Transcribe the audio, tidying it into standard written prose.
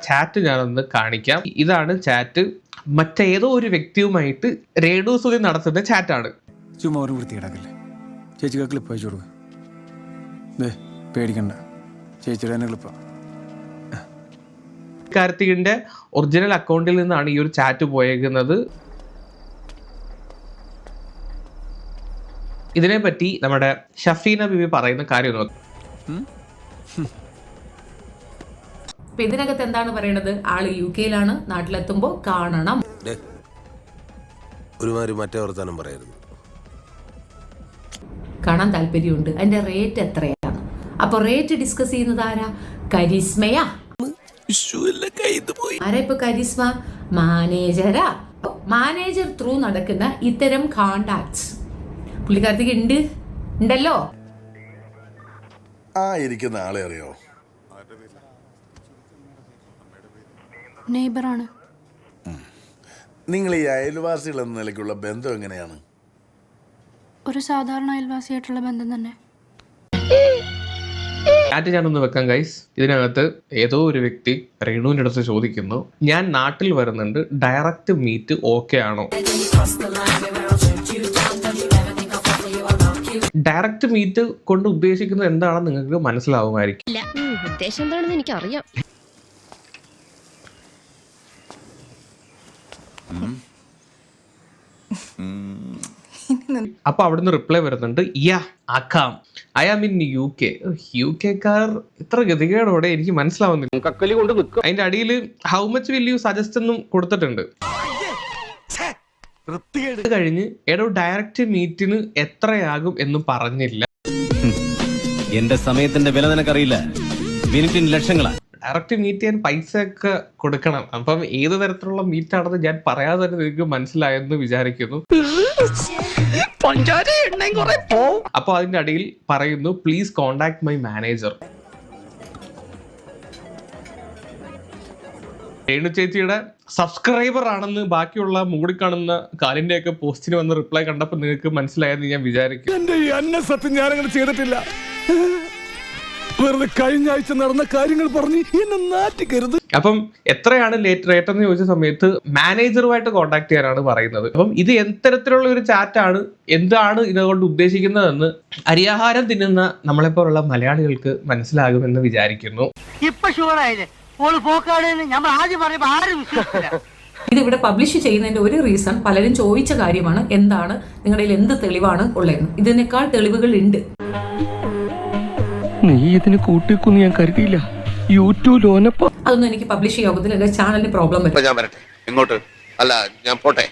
Chat ഞാനൊന്ന് കാണിക്കാം. ഇതാണ് ചാറ്റ്. മറ്റേതോ ഒരു വ്യക്തിയുമായിട്ട് രേണു സുധി നടത്തുന്ന ചാറ്റാണ്. ചുമ്മാ ഒരു വൃത്തിയിടാക്കല്ലേ. ചേച്ചിക്ക് ക്ലിപ്പ് അയച്ചു കൊടുക്കുക. പേടിക്കണ്ട, ചേച്ചിയുടെ തന്നെ ക്ലിപ്പാ. കാർത്തികിന്റെ ഒറിജിനൽ അക്കൗണ്ടിൽ നിന്നാണ് ഈ ഒരു ചാറ്റ് പോയേക്കുന്നത്. ഇതിനെപ്പറ്റി നമ്മുടെ ഷഫീന ബിബി പറയുന്ന കാര്യം നോക്കാം. ഇതിനകത്ത് എന്താണ് പറയണത്? ആള് UK-ലാണ്, നാട്ടിലെത്തുമ്പോ കാണണം. മറ്റേ വർത്താനം പറയരുത്. കാണാൻ താല്പര്യമുണ്ട്. അതിന്റെ റേറ്റ് എത്രയാണ്? അപ്പൊ റേറ്റ് ഡിസ്കസ് ചെയ്യുന്നത് ആരാ? കരിസ്മയാ? ആരാ ഇപ്പൊ കരിസ്മ? മാനേജരാ. മാനേജർ ത്രൂ നടക്കുന്ന ഇത്തരം കോണ്ടാക്ട്സ് പുള്ളിക്കാരത്തേക്ക് ഉണ്ടല്ലോ. ഇരിക്കുന്ന ആളെ അറിയോ? നെയ്ബറാണ്. നിങ്ങൾ ഈ അയൽവാസികൾ എന്ന നിലയ്ക്കുള്ള ബന്ധം എങ്ങനെയാണ്? ഒരു സാധാരണ അയൽവാസിയായിട്ടുള്ള ബന്ധം തന്നെ. ചാറ്റ് ഞാനൊന്ന് വെക്കാം ഗൈസ്. ഇതിനകത്ത് ഏതോ ഒരു വ്യക്തി രേണുവിൻ്റെ അടുത്ത് ചോദിക്കുന്നു, ഞാൻ നാട്ടിൽ വരുന്നുണ്ട്, ഡയറക്റ്റ് മീറ്റ് ഓക്കെ ആണോ? ഡയറക്റ്റ് മീറ്റ് കൊണ്ട് ഉദ്ദേശിക്കുന്നത് എന്താണെന്ന് നിങ്ങൾക്ക് മനസ്സിലാവുമായിരിക്കും. ഉദ്ദേശം എന്താണെന്ന് എനിക്കറിയാം. അപ്പൊ അവിടുന്ന് റിപ്ലൈ വരുന്നുണ്ട്, യാ ആക്കാം, ഐ ആം ഇൻ UK. UK-ക്കാർ ഇത്ര ഗതികേടോടെ എനിക്ക് മനസ്സിലാവുന്നില്ല. അതിന്റെ അടിയിൽ how much will you suggest എന്നും കൊടുത്തിട്ടുണ്ട്. കഴിഞ്ഞ് ഏതോ ഡയറക്റ്റ് മീറ്റിന് എത്രയാകും എന്നും പറഞ്ഞില്ല. എന്റെ സമയത്തിന്റെ വില നിനക്കറിയില്ല. മിനിറ്റിന് ലക്ഷങ്ങളാണ്. ഡയറക്റ്റ് മീറ്റ് ചെയ്യാൻ പൈസ ഒക്കെ കൊടുക്കണം. അപ്പം ഏത് തരത്തിലുള്ള മീറ്റാണെന്ന് ഞാൻ പറയാതെ തന്നെ നിങ്ങൾക്ക് മനസ്സിലായെന്ന് വിചാരിക്കുന്നു. അപ്പൊ അതിന്റെ അടിയിൽ പറയുന്നു, please contact my manager. Renu ചേച്ചിയുടെ സബ്സ്ക്രൈബർ ആണെന്ന് ബാക്കിയുള്ള മൂടിക്കാണുന്ന കാലിന്റെ ഒക്കെ പോസ്റ്റിന് വന്ന് റിപ്ലൈ കണ്ടപ്പോൾ നിങ്ങൾക്ക് മനസ്സിലായെന്ന് ഞാൻ വിചാരിക്കും. എന്റെ ഈ സത്യം ഞാനങ്ങനെ ചെയ്തിട്ടില്ല. വെറുതെ കഴിഞ്ഞ ആഴ്ച നടന്ന കാര്യങ്ങൾ പറഞ്ഞ് എന്നെ നാറ്റിക്കരുത്. അപ്പം എത്രയാണ് റേറ്റ് എന്ന് ചോദിച്ച സമയത്ത് മാനേജറുമായിട്ട് കോൺടാക്ട് ചെയ്യാനാണ് പറയുന്നത്. അപ്പം ഇത് എത്തരത്തിലുള്ള ഒരു ചാറ്റാണ്, എന്താണ് ഇതുകൊണ്ട് ഉദ്ദേശിക്കുന്നതെന്ന് അരിയാഹാരം തിന്നുന്ന നമ്മളെപ്പോലുള്ള മലയാളികൾക്ക് മനസ്സിലാകുമെന്ന് വിചാരിക്കുന്നു. ഇത് ഇവിടെ പബ്ലിഷ് ചെയ്യുന്നതിന്റെ ഒരു റീസൺ പലരും ചോദിച്ച കാര്യമാണ്, എന്താണ് നിങ്ങളുടെ എന്ത് തെളിവാണ് ഉള്ളതെന്ന്. ഇതിനേക്കാൾ തെളിവുകൾ ഉണ്ട്. നീ ഇതിന് കൂട്ടിക്കൊന്നും ഞാൻ കരുതിയില്ല. അതൊന്നും എനിക്ക് പബ്ലിഷ് ചെയ്യാൻ ചാനലിന് പ്രോബ്ലം വരും. ഞാൻ വരട്ടെ. എങ്ങോട്ട്? അല്ല, ഞാൻ പോട്ടെ.